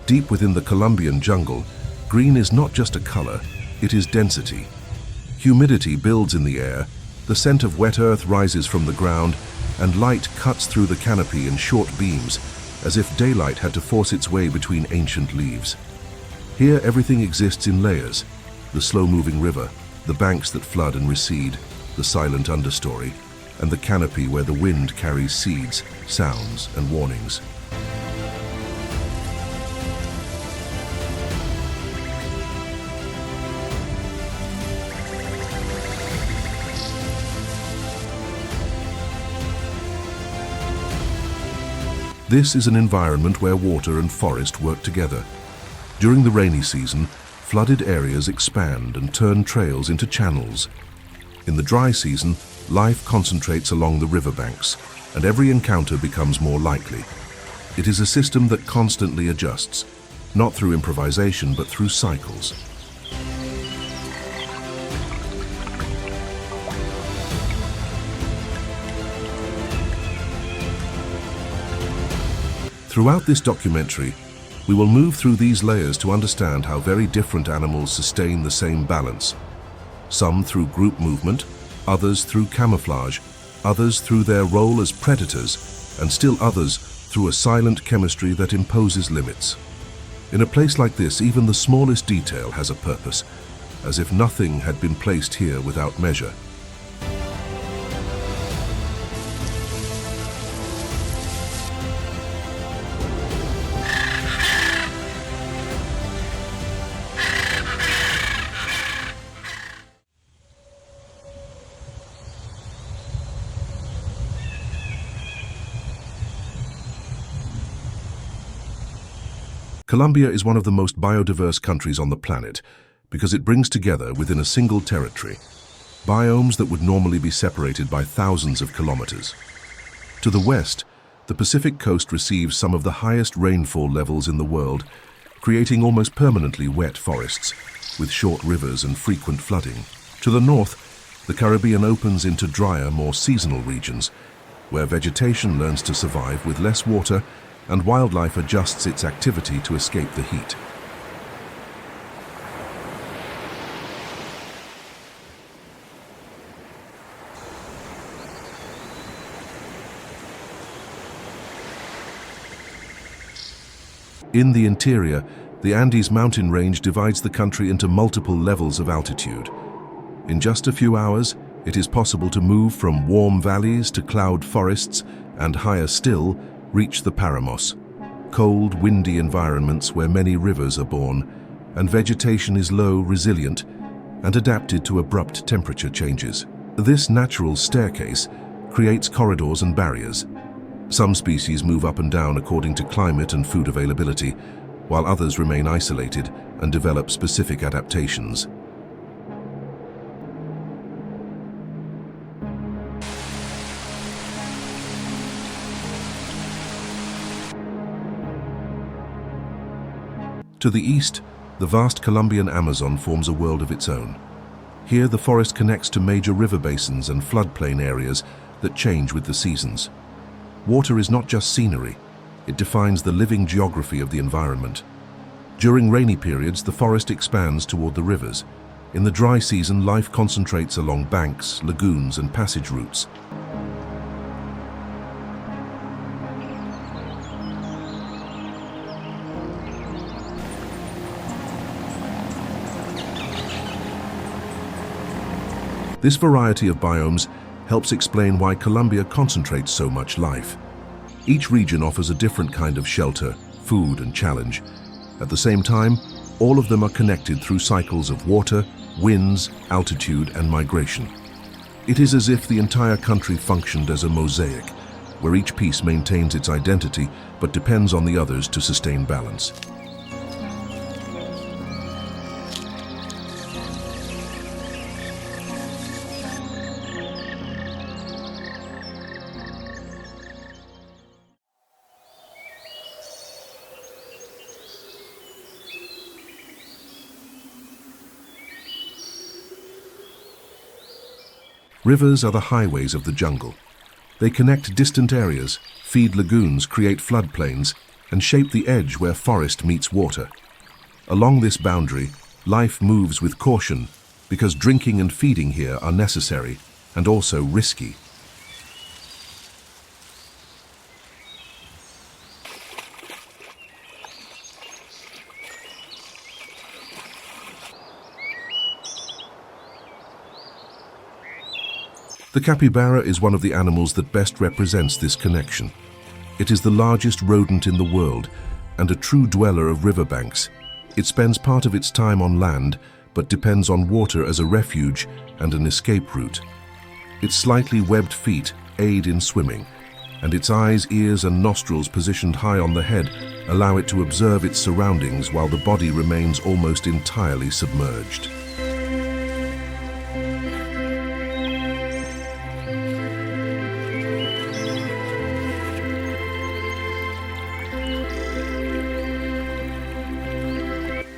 Deep within the Colombian jungle, green is not just a color, it is density. Humidity builds in the air, the scent of wet earth rises from the ground, and light cuts through the canopy in short beams, as if daylight had to force its way between ancient leaves. Here everything exists in layers: the slow-moving river, the banks that flood and recede, the silent understory, and the canopy where the wind carries seeds, sounds, and warnings. This is an environment where water and forest work together. During the rainy season, flooded areas expand and turn trails into channels. In the dry season, life concentrates along the riverbanks, and every encounter becomes more likely. It is a system that constantly adjusts, not through improvisation but through cycles. Throughout this documentary, we will move through these layers to understand how very different animals sustain the same balance. Some through group movement, others through camouflage, others through their role as predators, and still others through a silent chemistry that imposes limits. In a place like this, even the smallest detail has a purpose, as if nothing had been placed here without measure. Colombia is one of the most biodiverse countries on the planet because it brings together within a single territory biomes that would normally be separated by thousands of kilometers. To the west, the Pacific coast receives some of the highest rainfall levels in the world, creating almost permanently wet forests with short rivers and frequent flooding. To the north, the Caribbean opens into drier, more seasonal regions where vegetation learns to survive with less water and wildlife adjusts its activity to escape the heat. In the interior, the Andes mountain range divides the country into multiple levels of altitude. In just a few hours, it is possible to move from warm valleys to cloud forests and, higher still, reach the Paramos, cold, windy environments where many rivers are born, and vegetation is low, resilient, and adapted to abrupt temperature changes. This natural staircase creates corridors and barriers. Some species move up and down according to climate and food availability, while others remain isolated and develop specific adaptations. To the east, the vast Colombian Amazon forms a world of its own. Here, the forest connects to major river basins and floodplain areas that change with the seasons. Water is not just scenery, it defines the living geography of the environment. During rainy periods, the forest expands toward the rivers. In the dry season, life concentrates along banks, lagoons, and passage routes. This variety of biomes helps explain why Colombia concentrates so much life. Each region offers a different kind of shelter, food, and challenge. At the same time, all of them are connected through cycles of water, winds, altitude, and migration. It is as if the entire country functioned as a mosaic, where each piece maintains its identity but depends on the others to sustain balance. Rivers are the highways of the jungle. They connect distant areas, feed lagoons, create floodplains, and shape the edge where forest meets water. Along this boundary, life moves with caution because drinking and feeding here are necessary and also risky. The capybara is one of the animals that best represents this connection. It is the largest rodent in the world and a true dweller of riverbanks. It spends part of its time on land, but depends on water as a refuge and an escape route. Its slightly webbed feet aid in swimming, and its eyes, ears, and nostrils positioned high on the head allow it to observe its surroundings while the body remains almost entirely submerged.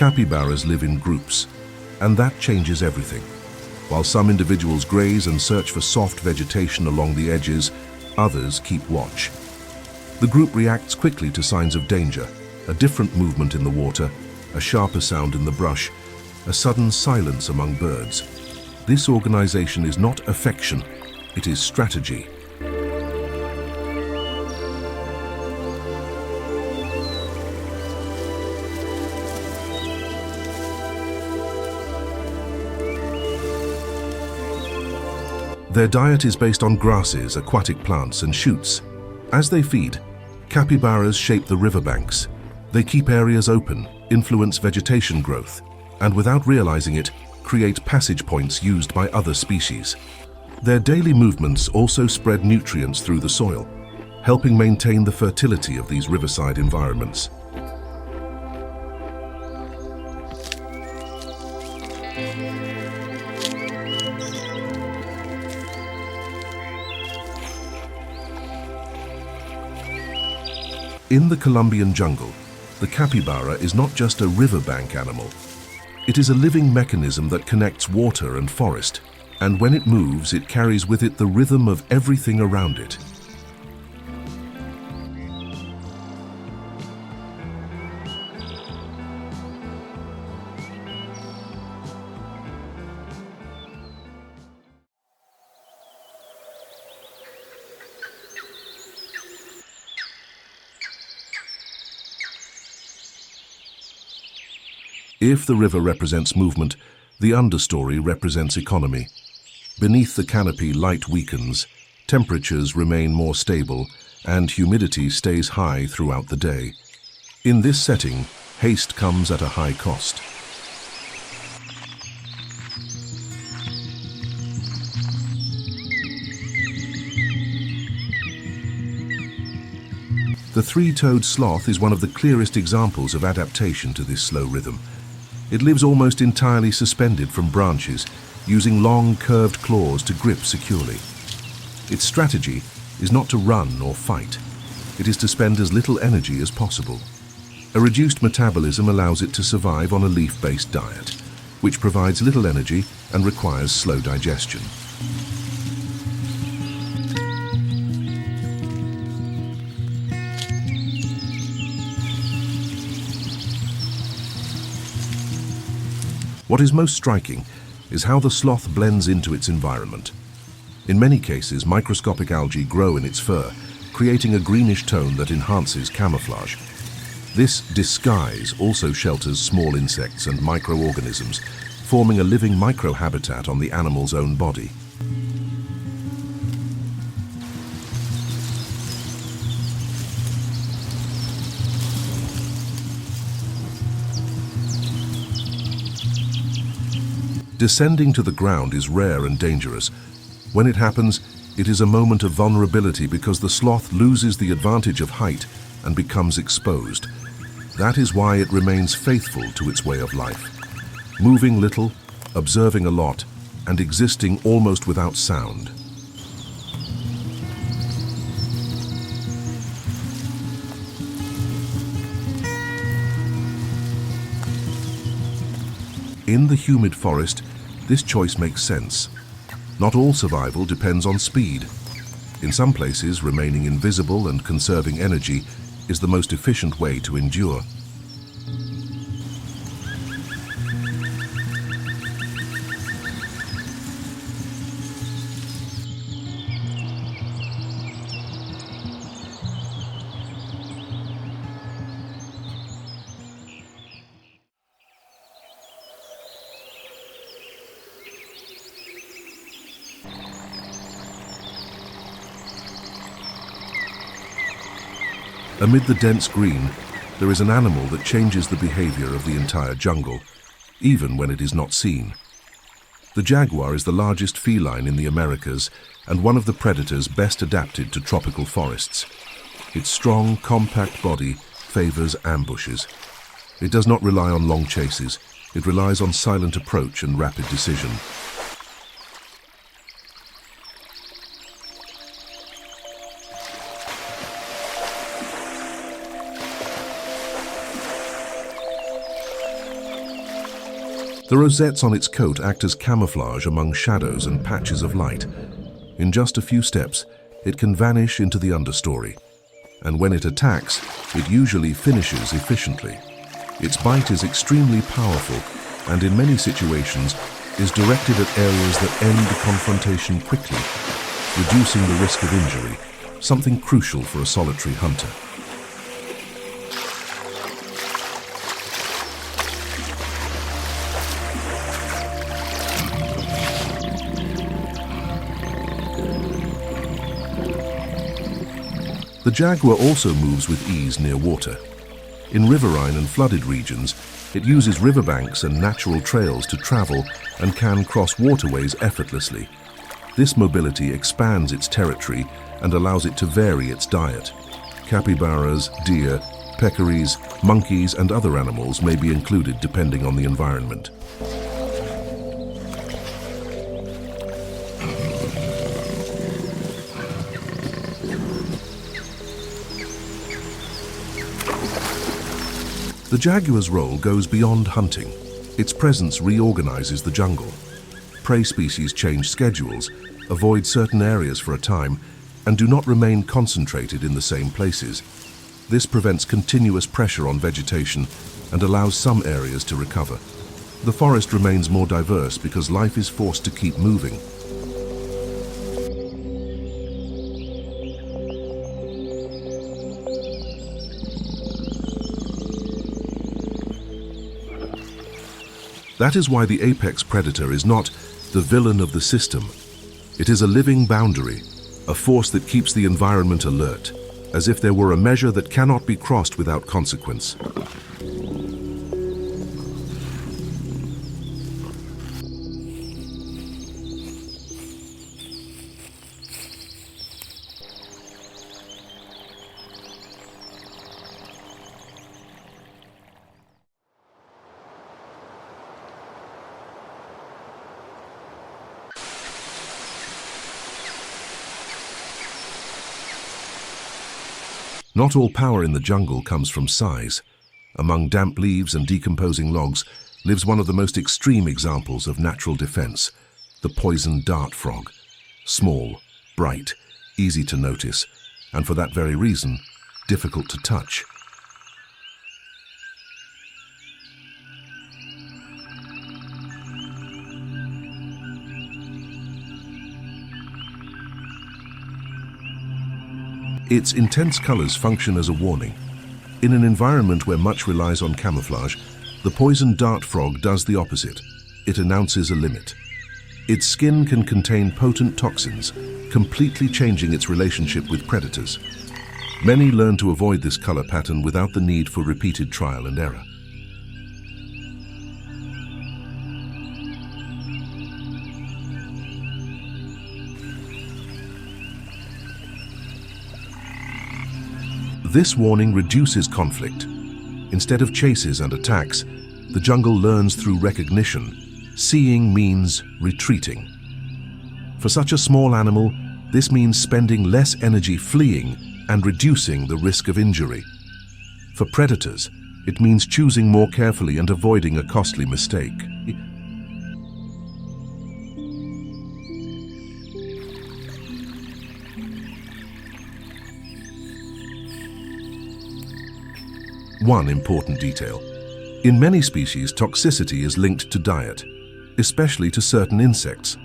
Capybaras live in groups, and that changes everything. While some individuals graze and search for soft vegetation along the edges, others keep watch. The group reacts quickly to signs of danger, a different movement in the water, a sharper sound in the brush, a sudden silence among birds. This organization is not affection, it is strategy. Their diet is based on grasses, aquatic plants, and shoots. As they feed, capybaras shape the riverbanks. They keep areas open, influence vegetation growth, and without realizing it, create passage points used by other species. Their daily movements also spread nutrients through the soil, helping maintain the fertility of these riverside environments. In the Colombian jungle, the capybara is not just a riverbank animal. It is a living mechanism that connects water and forest, and when it moves, it carries with it the rhythm of everything around it. If the river represents movement, the understory represents economy. Beneath the canopy, light weakens, temperatures remain more stable, and humidity stays high throughout the day. In this setting, haste comes at a high cost. The three-toed sloth is one of the clearest examples of adaptation to this slow rhythm. It lives almost entirely suspended from branches, using long, curved claws to grip securely. Its strategy is not to run or fight. It is to spend as little energy as possible. A reduced metabolism allows it to survive on a leaf-based diet, which provides little energy and requires slow digestion. What is most striking is how the sloth blends into its environment. In many cases, microscopic algae grow in its fur, creating a greenish tone that enhances camouflage. This disguise also shelters small insects and microorganisms, forming a living microhabitat on the animal's own body. Descending to the ground is rare and dangerous. When it happens, it is a moment of vulnerability because the sloth loses the advantage of height and becomes exposed. That is why it remains faithful to its way of life, moving little, observing a lot, and existing almost without sound. In the humid forest, this choice makes sense. Not all survival depends on speed. In some places, remaining invisible and conserving energy is the most efficient way to endure. Amid the dense green, there is an animal that changes the behavior of the entire jungle, even when it is not seen. The jaguar is the largest feline in the Americas and one of the predators best adapted to tropical forests. Its strong, compact body favors ambushes. It does not rely on long chases. It relies on silent approach and rapid decision. The rosettes on its coat act as camouflage among shadows and patches of light. In just a few steps, it can vanish into the understory. And when it attacks, it usually finishes efficiently. Its bite is extremely powerful and in many situations is directed at areas that end the confrontation quickly, reducing the risk of injury, something crucial for a solitary hunter. The jaguar also moves with ease near water. In riverine and flooded regions, it uses riverbanks and natural trails to travel and can cross waterways effortlessly. This mobility expands its territory and allows it to vary its diet. Capybaras, deer, peccaries, monkeys, and other animals may be included depending on the environment. The jaguar's role goes beyond hunting. Its presence reorganizes the jungle. Prey species change schedules, avoid certain areas for a time, and do not remain concentrated in the same places. This prevents continuous pressure on vegetation and allows some areas to recover. The forest remains more diverse because life is forced to keep moving. That is why the apex predator is not the villain of the system. It is a living boundary, a force that keeps the environment alert, as if there were a measure that cannot be crossed without consequence. Not all power in the jungle comes from size. Among damp leaves and decomposing logs lives one of the most extreme examples of natural defense, the poison dart frog. Small, bright, easy to notice, and for that very reason, difficult to touch. Its intense colors function as a warning. In an environment where much relies on camouflage, the poison dart frog does the opposite. It announces a limit. Its skin can contain potent toxins, completely changing its relationship with predators. Many learn to avoid this color pattern without the need for repeated trial and error. This warning reduces conflict. Instead of chases and attacks, the jungle learns through recognition. Seeing means retreating. For such a small animal, this means spending less energy fleeing and reducing the risk of injury. For predators, it means choosing more carefully and avoiding a costly mistake. one important detail. In many species, toxicity is linked to diet, especially to certain insects.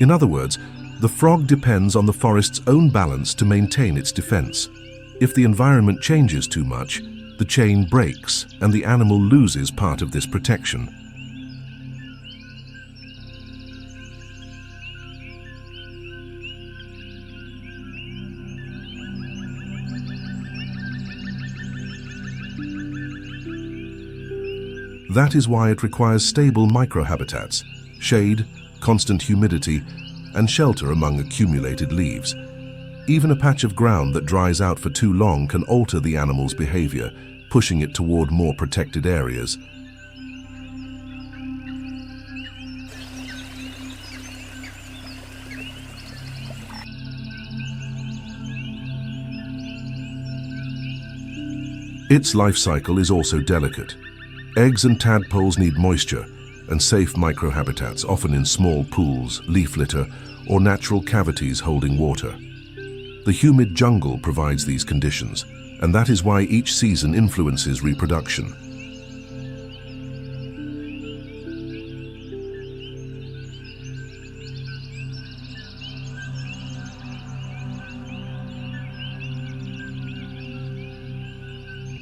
In other words, the frog depends on the forest's own balance to maintain its defense. If the environment changes too much, the chain breaks and the animal loses part of this protection. That is why it requires stable microhabitats, shade, constant humidity, and shelter among accumulated leaves. Even a patch of ground that dries out for too long can alter the animal's behavior, pushing it toward more protected areas. Its life cycle is also delicate. Eggs and tadpoles need moisture and safe microhabitats, often in small pools, leaf litter, or natural cavities holding water. The humid jungle provides these conditions, and that is why each season influences reproduction.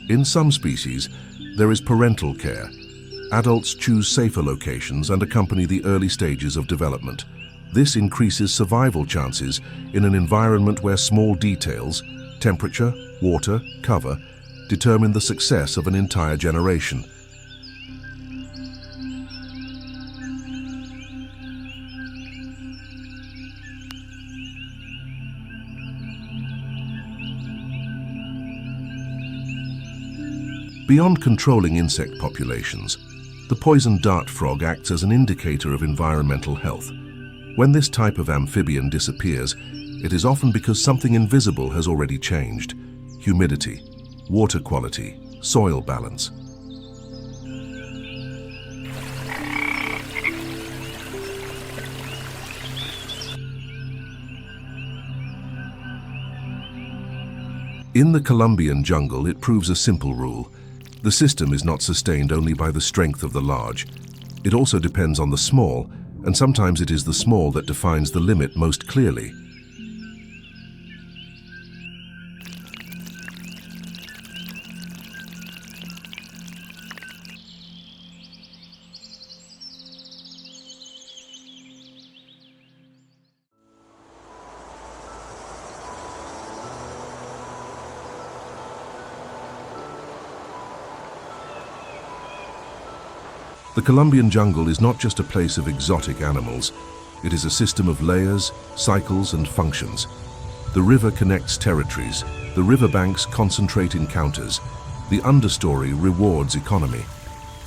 In some species, there is parental care. Adults choose safer locations and accompany the early stages of development. This increases survival chances in an environment where small details, temperature, water, cover, determine the success of an entire generation. Beyond controlling insect populations, the poison dart frog acts as an indicator of environmental health. When this type of amphibian disappears, it is often because something invisible has already changed: humidity, water quality, soil balance. In the Colombian jungle, it proves a simple rule. The system is not sustained only by the strength of the large. It also depends on the small, and sometimes it is the small that defines the limit most clearly. The Colombian jungle is not just a place of exotic animals. It is a system of layers, cycles, and functions. The river connects territories, the riverbanks concentrate encounters, the understory rewards economy.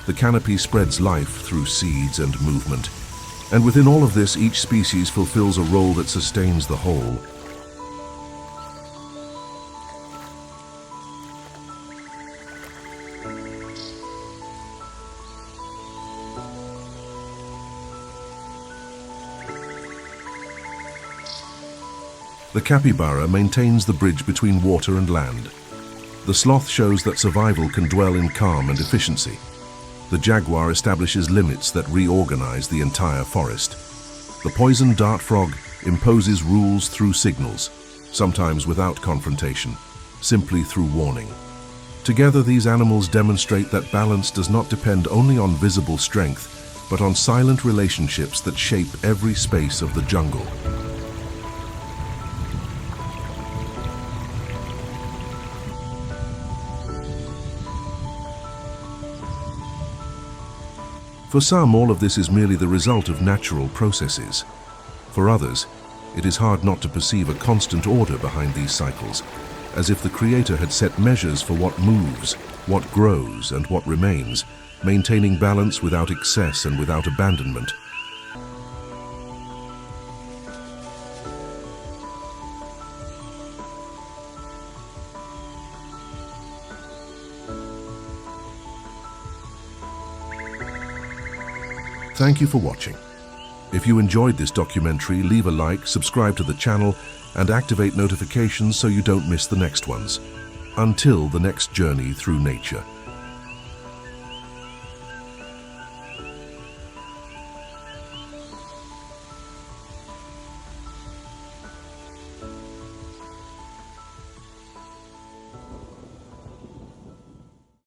The canopy spreads life through seeds and movement. And within all of this, each species fulfills a role that sustains the whole. The capybara maintains the bridge between water and land. The sloth shows that survival can dwell in calm and efficiency. The jaguar establishes limits that reorganize the entire forest. The poison dart frog imposes rules through signals, sometimes without confrontation, simply through warning. Together, these animals demonstrate that balance does not depend only on visible strength, but on silent relationships that shape every space of the jungle. For some, all of this is merely the result of natural processes. For others, it is hard not to perceive a constant order behind these cycles, as if the Creator had set measures for what moves, what grows, and what remains, maintaining balance without excess and without abandonment. Thank you for watching. If you enjoyed this documentary, leave a like, subscribe to the channel, and activate notifications so you don't miss the next ones. Until the next journey through nature.